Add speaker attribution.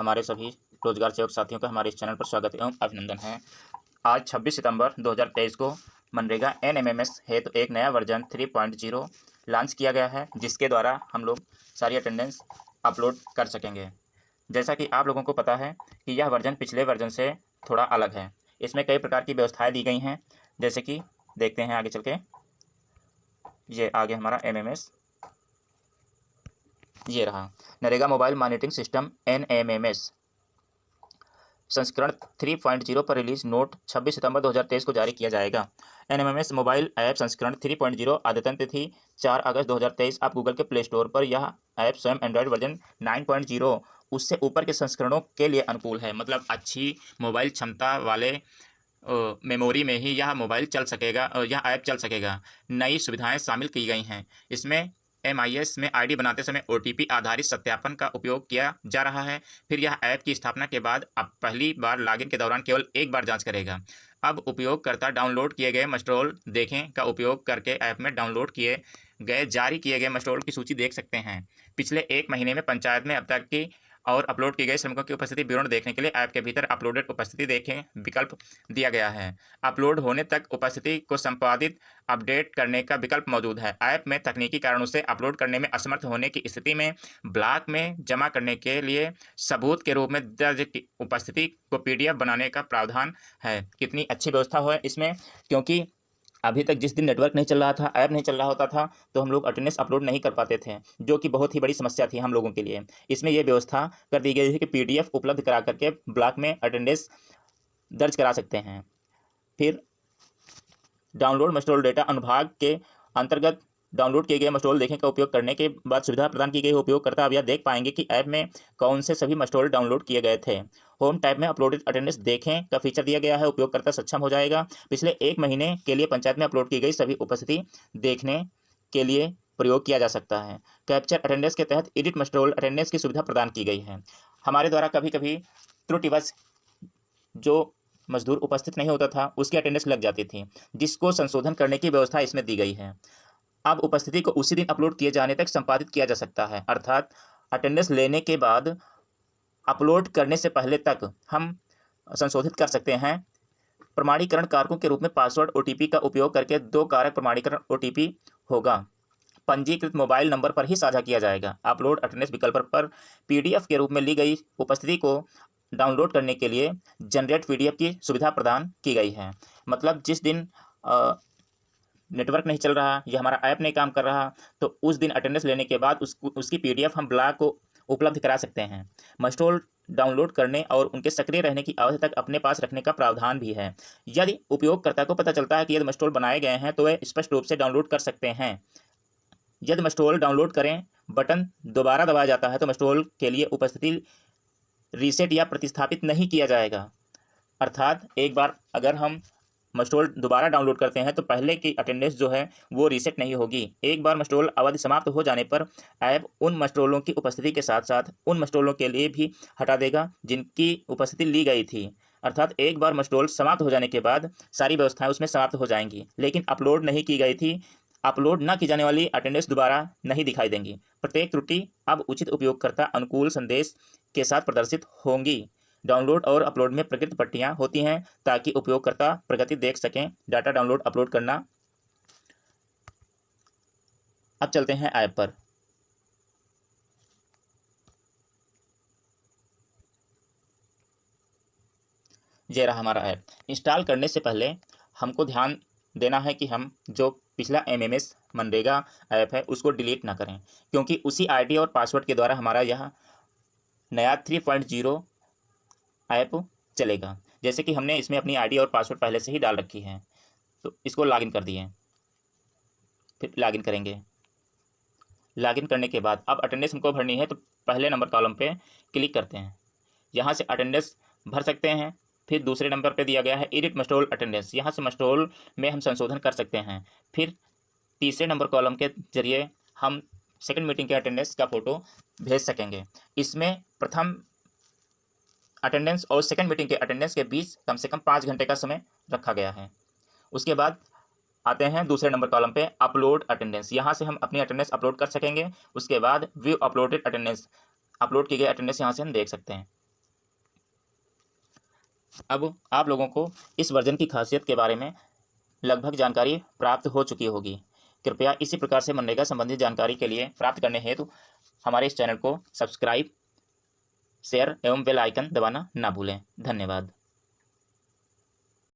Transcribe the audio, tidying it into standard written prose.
Speaker 1: हमारे सभी रोजगार सेवक साथियों का हमारे इस चैनल पर स्वागत एवं अभिनंदन है। आज 26 सितंबर 2023 को मनरेगा NMMS हेतु एक नया वर्जन 3.0 लॉन्च किया गया है, जिसके द्वारा हम लोग सारी अटेंडेंस अपलोड कर सकेंगे। जैसा कि आप लोगों को पता है कि यह वर्जन पिछले वर्जन से थोड़ा अलग है। इसमें कई प्रकार की व्यवस्थाएं दी गई हैं, जैसे कि देखते हैं आगे चल के। ये आगे हमारा MMS ये रहा, NREGA mobile monitoring system NMMS संस्करण 3.0 पर रिलीज नोट 26 सितंबर 2023 को जारी किया जाएगा। NMMS मोबाइल ऐप संस्करण 3.0 आदतन तिथि 4 अगस्त 2023। आप गूगल के प्ले स्टोर पर यह ऐप स्वयं एंड्रॉयड वर्जन 9.0 उससे ऊपर के संस्करणों के लिए अनुकूल है। मतलब अच्छी मोबाइल क्षमता वाले मेमोरी में ही यह मोबाइल चल सकेगा, यह ऐप चल सकेगा। नई सुविधाएं शामिल की गई हैं। इसमें MIS में ID बनाते समय OTP आधारित सत्यापन का उपयोग किया जा रहा है। फिर यह ऐप की स्थापना के बाद अब पहली बार लॉगिन के दौरान केवल एक बार जांच करेगा। अब उपयोगकर्ता डाउनलोड किए गए मस्टरोल देखें का उपयोग करके ऐप में डाउनलोड किए गए जारी किए गए मस्टरोल की सूची देख सकते हैं। पिछले एक महीने में पंचायत में अब तक की और अपलोड की गई श्रमिकों की उपस्थिति विवरण देखने के लिए ऐप के भीतर अपलोडेड उपस्थिति देखें विकल्प दिया गया है। अपलोड होने तक उपस्थिति को संपादित अपडेट करने का विकल्प मौजूद है। ऐप में तकनीकी कारणों से अपलोड करने में असमर्थ होने की स्थिति में ब्लॉक में जमा करने के लिए सबूत के रूप में दर्ज उपस्थिति को PDF बनाने का प्रावधान है। कितनी अच्छी व्यवस्था है इसमें, क्योंकि अभी तक जिस दिन नेटवर्क नहीं चल रहा था, ऐप नहीं चल रहा होता था, तो हम लोग अटेंडेंस अपलोड नहीं कर पाते थे, जो कि बहुत ही बड़ी समस्या थी हम लोगों के लिए। इसमें ये व्यवस्था कर दी गई है कि PDF उपलब्ध करा करके ब्लॉक में अटेंडेंस दर्ज करा सकते हैं। फिर डाउनलोड मस्टरोल डेटा अनुभाग के अंतर्गत डाउनलोड किए गए मस्टरोल देखें का उपयोग करने के बाद सुविधा प्रदान की गई। उपयोगकर्ता अब यह देख पाएंगे कि ऐप में कौन से सभी मस्टरोल डाउनलोड किए गए थे। होम टैब में अपलोडेड अटेंडेंस देखें का फीचर दिया गया है। उपयोगकर्ता सक्षम हो जाएगा पिछले एक महीने के लिए पंचायत में अपलोड की गई सभी उपस्थिति देखने के लिए प्रयोग किया जा सकता है। कैप्चर अटेंडेंस के तहत एडिट मस्टरोल अटेंडेंस की सुविधा प्रदान की गई है। हमारे द्वारा कभी कभी त्रुटिवश जो मजदूर उपस्थित नहीं होता था, उसकी अटेंडेंस लग जाती थी, जिसको संशोधन करने की व्यवस्था इसमें दी गई है। अब उपस्थिति को उसी दिन अपलोड किए जाने तक संपादित किया जा सकता है, अर्थात अटेंडेंस लेने के बाद अपलोड करने से पहले तक हम संशोधित कर सकते हैं। प्रमाणीकरण कारकों के रूप में पासवर्ड OTP का उपयोग करके 2 कारक प्रमाणीकरण OTP होगा। पंजीकृत मोबाइल नंबर पर ही साझा किया जाएगा। अपलोड अटेंडेंस विकल्प पर PDF के रूप में ली गई उपस्थिति को डाउनलोड करने के लिए जनरेट PDF की सुविधा प्रदान की गई है। मतलब जिस दिन नेटवर्क नहीं चल रहा या हमारा ऐप नहीं काम कर रहा, तो उस दिन अटेंडेंस लेने के बाद उसकी PDF हम ब्लॉक को उपलब्ध करा सकते हैं। मस्टरोल डाउनलोड करने और उनके सक्रिय रहने की अवधि तक अपने पास रखने का प्रावधान भी है। यदि उपयोगकर्ता को पता चलता है कि यदि मस्टरोल बनाए गए हैं, तो वे स्पष्ट रूप से डाउनलोड कर सकते हैं। यदि मस्टरोल डाउनलोड करें बटन दोबारा दबाया जाता है, तो मस्टरोल के लिए उपस्थिति रीसेट या प्रतिस्थापित नहीं किया जाएगा। अर्थात एक बार अगर हम मस्टरोल दोबारा डाउनलोड करते हैं, तो पहले की अटेंडेंस जो है वो रीसेट नहीं होगी। एक बार मस्टरोल अवधि समाप्त हो जाने पर ऐप उन मस्टरोलों की उपस्थिति के साथ साथ उन मस्टरोलों के लिए भी हटा देगा जिनकी उपस्थिति ली गई थी। अर्थात एक बार मस्टरोल समाप्त हो जाने के बाद सारी व्यवस्थाएं उसमें समाप्त हो जाएंगी, लेकिन अपलोड नहीं की गई थी, अपलोड न की जाने वाली अटेंडेंस दोबारा नहीं दिखाई देंगी। प्रत्येक त्रुटि अब उचित उपयोगकर्ता अनुकूल संदेश के साथ प्रदर्शित होंगी। डाउनलोड और अपलोड में प्रकृत पट्टियां होती हैं ताकि उपयोगकर्ता प्रगति देख सकें। डाटा डाउनलोड अपलोड करना। अब चलते हैं ऐप पर। ये रहा हमारा ऐप। इंस्टॉल करने से पहले हमको ध्यान देना है कि हम जो पिछला MMS मनरेगा ऐप है उसको डिलीट ना करें, क्योंकि उसी ID और पासवर्ड के द्वारा हमारा यह नया 3.0 ऐप चलेगा। जैसे कि हमने इसमें अपनी ID और पासवर्ड पहले से ही डाल रखी है, तो इसको लॉगिन कर दिए। फिर लॉगिन करेंगे। लॉगिन करने के बाद अब अटेंडेंस हमको भरनी है, तो पहले नंबर कॉलम पे क्लिक करते हैं। यहाँ से अटेंडेंस भर सकते हैं। फिर दूसरे नंबर पे दिया गया है एडिट मस्टरोल अटेंडेंस, यहाँ से मस्टरोल में हम संशोधन कर सकते हैं। फिर तीसरे नंबर कॉलम के जरिए हम सेकंड मीटिंग के अटेंडेंस का फ़ोटो भेज सकेंगे। इसमें प्रथम अटेंडेंस और सेकंड मीटिंग के अटेंडेंस के बीच कम से कम 5 घंटे का समय रखा गया है। उसके बाद आते हैं दूसरे नंबर कॉलम पे अपलोड अटेंडेंस, यहाँ से हम अपनी अटेंडेंस अपलोड कर सकेंगे। उसके बाद व्यू अपलोडेड अटेंडेंस, अपलोड की गई अटेंडेंस यहाँ से हम देख सकते हैं। अब आप लोगों को इस वर्जन की खासियत के बारे में लगभग जानकारी प्राप्त हो चुकी होगी। कृपया इसी प्रकार से मनरेगा संबंधित जानकारी के लिए प्राप्त करने हेतु हमारे इस चैनल को सब्सक्राइब, शेयर एवं बेल आइकन दबाना ना भूलें। धन्यवाद।